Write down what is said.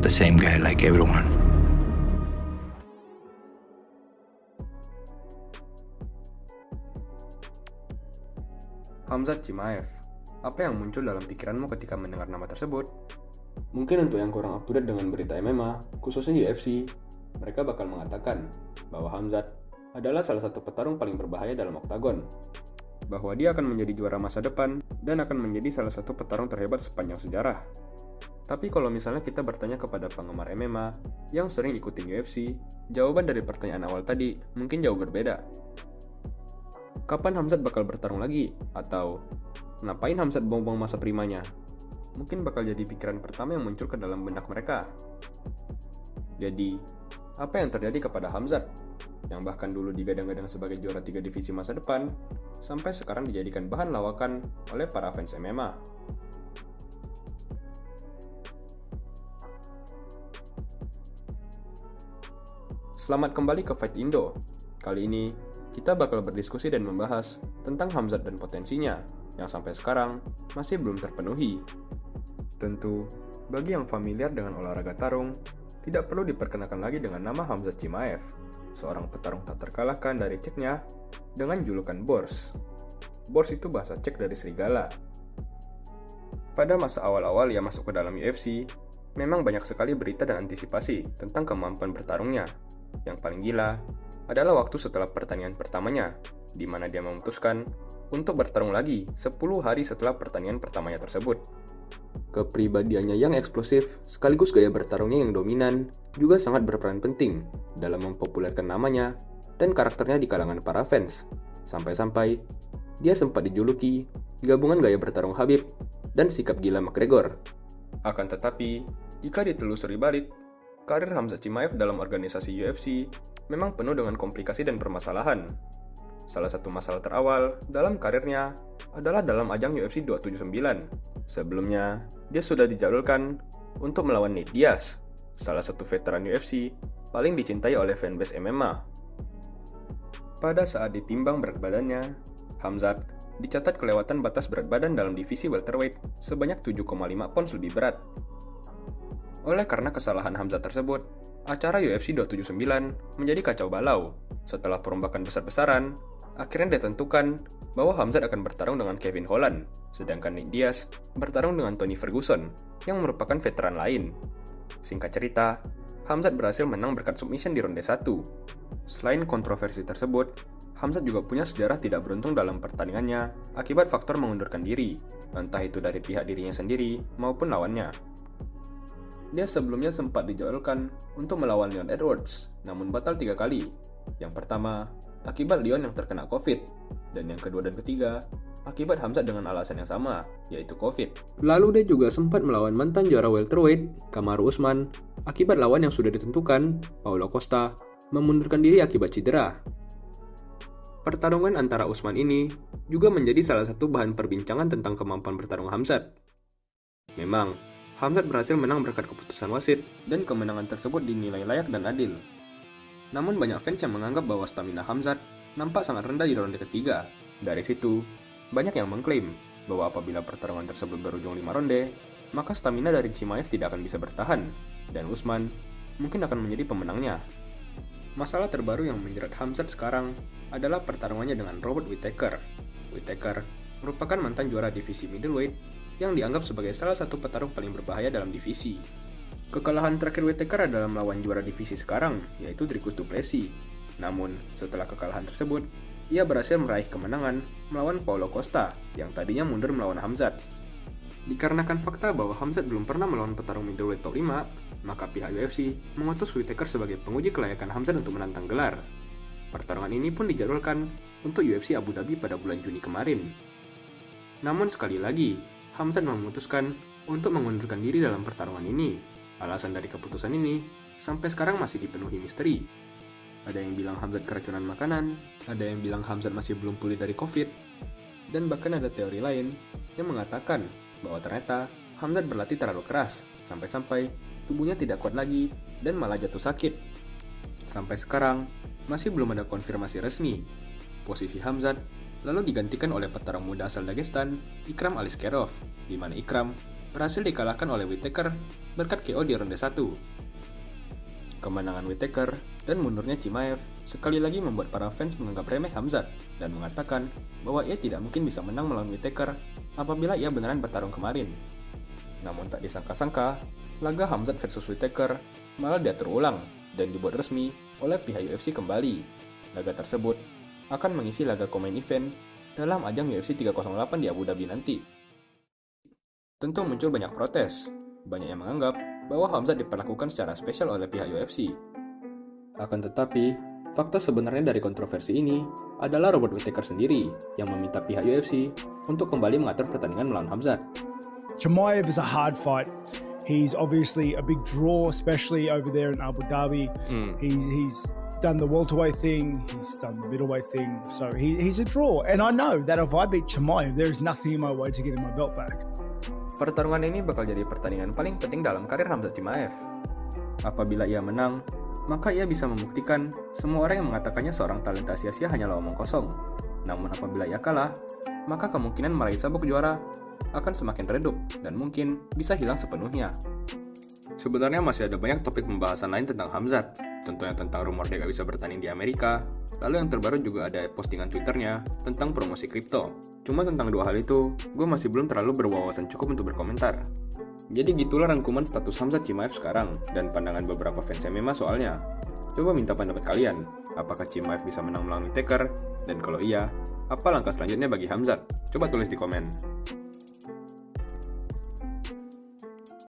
not the same guy like everyone. Khamzat Chimaev, apa yang muncul dalam pikiranmu ketika mendengar nama tersebut? Mungkin untuk yang kurang up to date dengan berita MMA, khususnya UFC, mereka bakal mengatakan bahwa Khamzat adalah salah satu petarung paling berbahaya dalam oktagon, bahwa dia akan menjadi juara masa depan dan akan menjadi salah satu petarung terhebat sepanjang sejarah. Tapi kalau misalnya kita bertanya kepada penggemar MMA yang sering ikutin UFC, jawaban dari pertanyaan awal tadi mungkin jauh berbeda. Kapan Khamzat bakal bertarung lagi? Atau ngapain Khamzat buang-buang masa primanya? Mungkin bakal jadi pikiran pertama yang muncul ke dalam benak mereka. Jadi, apa yang terjadi kepada Khamzat? Yang bahkan dulu digadang-gadang sebagai juara 3 divisi masa depan, sampai sekarang dijadikan bahan lawakan oleh para fans MMA. Selamat kembali ke Fight Indo. Kali ini, kita bakal berdiskusi dan membahas tentang Khamzat dan potensinya yang sampai sekarang masih belum terpenuhi. Tentu, bagi yang familiar dengan olahraga tarung, tidak perlu diperkenalkan lagi dengan nama Khamzat Chimaev, seorang petarung tak terkalahkan dari Ceknya dengan julukan Boars. Boars itu bahasa Cek dari serigala. Pada masa awal-awal ia masuk ke dalam UFC, memang banyak sekali berita dan antisipasi tentang kemampuan bertarungnya. Yang paling gila adalah waktu setelah pertandingan pertamanya, di mana dia memutuskan untuk bertarung lagi 10 hari setelah pertandingan pertamanya tersebut. Kepribadiannya yang eksplosif, sekaligus gaya bertarungnya yang dominan, juga sangat berperan penting dalam mempopulerkan namanya dan karakternya di kalangan para fans. Sampai-sampai, dia sempat dijuluki gabungan gaya bertarung Khabib dan sikap gila McGregor. Akan tetapi, jika ditelusuri balik, karir Khamzat Chimaev dalam organisasi UFC memang penuh dengan komplikasi dan permasalahan. Salah satu masalah terawal dalam karirnya adalah dalam ajang UFC 279. Sebelumnya, dia sudah dijadwalkan untuk melawan Nate Diaz, salah satu veteran UFC paling dicintai oleh fanbase MMA. Pada saat ditimbang berat badannya, Khamzat dicatat kelewatan batas berat badan dalam divisi welterweight sebanyak 7,5 pounds lebih berat. Oleh karena kesalahan Khamzat tersebut, acara UFC 279 menjadi kacau balau. Setelah perombakan besar-besaran, akhirnya ditentukan bahwa Khamzat akan bertarung dengan Kevin Holland, sedangkan Nate Diaz bertarung dengan Tony Ferguson, yang merupakan veteran lain. Singkat cerita, Khamzat berhasil menang berkat submission di ronde 1. Selain kontroversi tersebut, Khamzat juga punya sejarah tidak beruntung dalam pertandingannya akibat faktor mengundurkan diri, entah itu dari pihak dirinya sendiri maupun lawannya. Dia sebelumnya sempat dijadwalkan untuk melawan Leon Edwards, namun batal 3 kali. Yang pertama, akibat Leon yang terkena COVID, dan yang kedua dan ketiga, akibat Khamzat dengan alasan yang sama, yaitu COVID. Lalu dia juga sempat melawan mantan juara welterweight, Kamaru Usman, akibat lawan yang sudah ditentukan, Paulo Costa, memundurkan diri akibat cedera. Pertarungan antara Usman ini juga menjadi salah satu bahan perbincangan tentang kemampuan bertarung Khamzat. Memang, Khamzat berhasil menang berkat keputusan wasit, dan kemenangan tersebut dinilai layak dan adil. Namun banyak fans yang menganggap bahwa stamina Khamzat nampak sangat rendah di ronde ketiga. Dari situ, banyak yang mengklaim bahwa apabila pertarungan tersebut berujung 5 ronde, maka stamina dari Chimaev tidak akan bisa bertahan, dan Usman mungkin akan menjadi pemenangnya. Masalah terbaru yang menjerat Khamzat sekarang adalah pertarungannya dengan Robert Whittaker. Whittaker merupakan mantan juara divisi middleweight yang dianggap sebagai salah satu petarung paling berbahaya dalam divisi. Kekalahan terakhir Whittaker adalah melawan juara divisi sekarang, yaitu Dricus du Plessis. Namun, setelah kekalahan tersebut, ia berhasil meraih kemenangan melawan Paulo Costa, yang tadinya mundur melawan Khamzat. Dikarenakan fakta bahwa Khamzat belum pernah melawan petarung middleweight top 5, maka pihak UFC mengutus Whittaker sebagai penguji kelayakan Khamzat untuk menantang gelar. Pertarungan ini pun dijadwalkan untuk UFC Abu Dhabi pada bulan Juni kemarin. Namun sekali lagi, Khamzat memutuskan untuk mengundurkan diri dalam pertarungan ini. Alasan dari keputusan ini sampai sekarang masih dipenuhi misteri. Ada yang bilang Khamzat keracunan makanan, ada yang bilang Khamzat masih belum pulih dari COVID, dan bahkan ada teori lain yang mengatakan bahwa ternyata Khamzat berlatih terlalu keras, sampai-sampai tubuhnya tidak kuat lagi dan malah jatuh sakit. Sampai sekarang, masih belum ada konfirmasi resmi. Posisi Khamzat lalu digantikan oleh petarung muda asal Dagestan, Ikram Aliskerov, di mana Ikram berhasil dikalahkan oleh Whittaker berkat KO di ronde 1. Kemenangan Whittaker dan mundurnya Chimaev sekali lagi membuat para fans menganggap remeh Khamzat dan mengatakan bahwa ia tidak mungkin bisa menang melawan Whittaker apabila ia beneran bertarung kemarin. Namun tak disangka-sangka, laga Khamzat versus Whittaker malah diatur ulang dan dibuat resmi oleh pihak UFC kembali. Laga tersebut akan mengisi laga co-main event dalam ajang UFC 308 di Abu Dhabi nanti. Tentu muncul banyak protes. Banyak yang menganggap bahwa Khamzat diperlakukan secara spesial oleh pihak UFC. Akan tetapi, fakta sebenarnya dari kontroversi ini adalah Robert Whittaker sendiri yang meminta pihak UFC untuk kembali mengatur pertandingan melawan Khamzat. Chimaev is a hard fight. He's obviously a big draw, especially over there in Abu Dhabi. He's done the welterweight thing, he's done the middleweight thing, so he's a draw. And I know that if I beat Chimaev, there is nothing in my way to getting my belt back. Pertarungan ini bakal jadi pertandingan paling penting dalam karir Khamzat Chimaev. Apabila ia menang, maka ia bisa membuktikan semua orang yang mengatakannya seorang talenta sia-sia hanyalah omong kosong. Namun apabila ia kalah, maka kemungkinan meraih sabuk juara akan semakin redup dan mungkin bisa hilang sepenuhnya. Sebenarnya masih ada banyak topik pembahasan lain tentang Khamzat, tentunya tentang rumor dia gak bisa bertanding di Amerika, lalu yang terbaru juga ada postingan Twitternya tentang promosi kripto. Cuma tentang dua hal itu, gue masih belum terlalu berwawasan cukup untuk berkomentar. Jadi gitulah rangkuman status Khamzat Chimaev sekarang, dan pandangan beberapa fans MMA soalnya. Coba minta pendapat kalian, apakah Chimaev bisa menang melawan Whittaker? Dan kalau iya, apa langkah selanjutnya bagi Khamzat? Coba tulis di komen.